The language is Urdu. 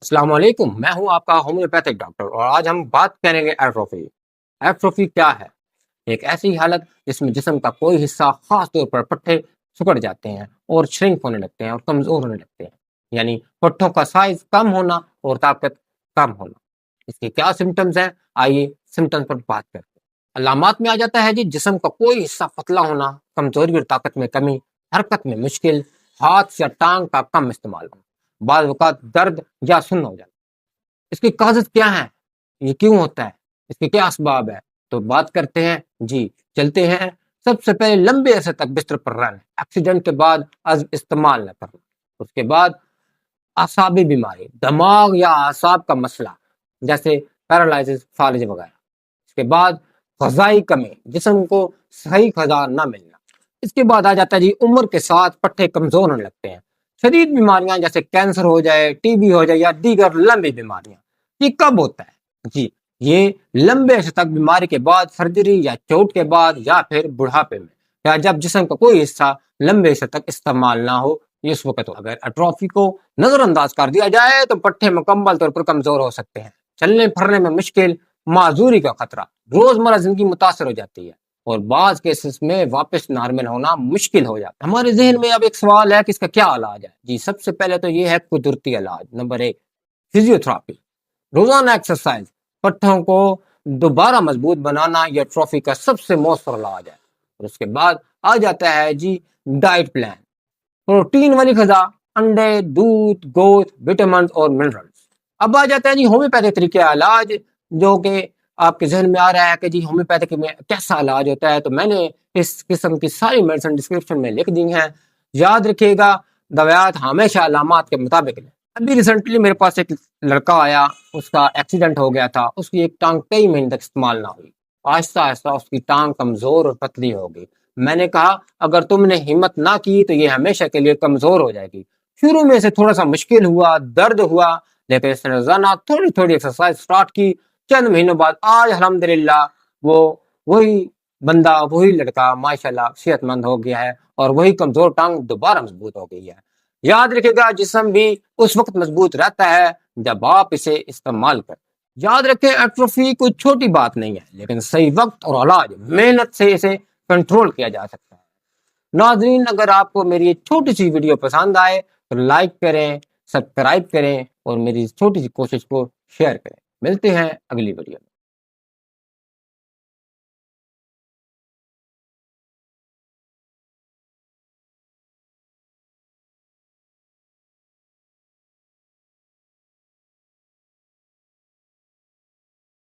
السلام علیکم، میں ہوں آپ کا ہومیوپیتھک ڈاکٹر اور آج ہم بات کریں گے ایٹروفی۔ ایٹروفی کیا ہے؟ ایک ایسی حالت جس میں جسم کا کوئی حصہ، خاص طور پر پٹھے، سکڑ جاتے ہیں اور شرنک ہونے لگتے ہیں اور کمزور ہونے لگتے ہیں، یعنی پٹھوں کا سائز کم ہونا اور طاقت کم ہونا۔ اس کے کیا سمٹمز ہیں؟ آئیے سمٹمز پر بات کرتے ہیں۔ علامات میں آ جاتا ہے جسم کا کوئی حصہ پتلا ہونا، کمزوری اور طاقت میں کمی، حرکت میں مشکل، ہاتھ یا ٹانگ کا کم استعمال ہونا، بعض اوقات درد یا سن ہو جانا۔ اس کی کاذت کیا ہے؟ یہ کیوں ہوتا ہے؟ اس کے کیا اسباب ہے؟ تو بات کرتے ہیں، چلتے ہیں۔ سب سے پہلے لمبے عرصے تک بستر پر رہنا، ایکسیڈنٹ کے بعد عزم استعمال نہ کرنا۔ اس کے بعد اعصابی بیماری، دماغ یا اعصاب کا مسئلہ جیسے پیرالائزس، فالج وغیرہ۔ اس کے بعد غذائی کمی، جسم کو صحیح غذا نہ ملنا۔ اس کے بعد آ جاتا ہے عمر کے ساتھ پٹھے کمزور ہونے لگتے ہیں۔ شدید بیماریاں جیسے کینسر ہو جائے، ٹی بی ہو جائے یا دیگر لمبی بیماریاں۔ یہ کب ہوتا ہے؟ یہ لمبے عرصے تک بیماری کے بعد، سرجری یا چوٹ کے بعد، یا پھر بڑھاپے میں، یا جب جسم کا کوئی حصہ لمبے عرصے تک استعمال نہ ہو، اس وقت ہو۔ اگر ایٹروفی کو نظر انداز کر دیا جائے تو پٹھے مکمل طور پر کمزور ہو سکتے ہیں، چلنے پھرنے میں مشکل، معذوری کا خطرہ، روزمرہ زندگی متاثر ہو جاتی ہے اور بعض کیسز میں واپس نارمل ہونا مشکل ہو جاتا ہے۔ ہمارے ذہن میں اب ایک سوال ہے کہ اس کا کیا علاج ہے؟ سب سے پہلے تو یہ ہے قدرتی علاج۔ نمبر 1، فزیوتھراپی، روزانہ ایکسرسائز۔ پٹھوں کو دوبارہ مضبوط بنانا یہ ایٹروفی کا سب سے مؤثر علاج ہے۔ اور اس کے بعد آ جاتا ہے ڈائٹ پلان، پروٹین والی غذا، انڈے، دودھ، گوشت، وٹامنز اور منرلز۔ اب آ جاتا ہے ہومیوپیتھک طریقہ علاج، جو کہ آپ کے ذہن میں آ رہا ہے کہ ہومیوپیتھک میں کیسا علاج ہوتا ہے۔ تو میں نے اس قسم کی ساری میڈیسن ڈسکرپشن میں لکھ دی ہیں، یاد رکھیے گا۔ دوائیات ہمیشہ علامات کے مطابق لیں۔ ابھی ریسنٹلی میرے پاس ایک لڑکا آیا، اس کا ایکسیڈنٹ ہو گیا تھا، اس کی ایک ٹانگ کئی مہینے تک استعمال نہ ہوئی، آہستہ آہستہ اس کی ٹانگ کمزور اور پتلی ہو گئی۔ میں نے کہا اگر تم نے ہمت نہ کی تو یہ ہمیشہ کے لیے کمزور ہو جائے گی۔ شروع میں سے تھوڑا سا مشکل ہوا، درد ہوا، لیکن اس نے روزانہ تھوڑی تھوڑی ایکسرسائز سٹارٹ کی۔ چند مہینوں بعد آج الحمدللہ وہی بندہ، وہی لڑکا ماشاءاللہ صحت مند ہو گیا ہے اور وہی کمزور ٹانگ دوبارہ مضبوط ہو گئی ہے۔ یاد رکھے گا، جسم بھی اس وقت مضبوط رہتا ہے جب آپ اسے استعمال کریں۔ یاد رکھیں، ایٹروفی کوئی چھوٹی بات نہیں ہے، لیکن صحیح وقت اور علاج، محنت سے اسے کنٹرول کیا جا سکتا ہے۔ ناظرین، اگر آپ کو میری چھوٹی سی ویڈیو پسند آئے تو لائک کریں، سبسکرائب کریں اور میری چھوٹی سی کوشش کو شیئر کریں۔ ملتے ہیں اگلی ویڈیو میں۔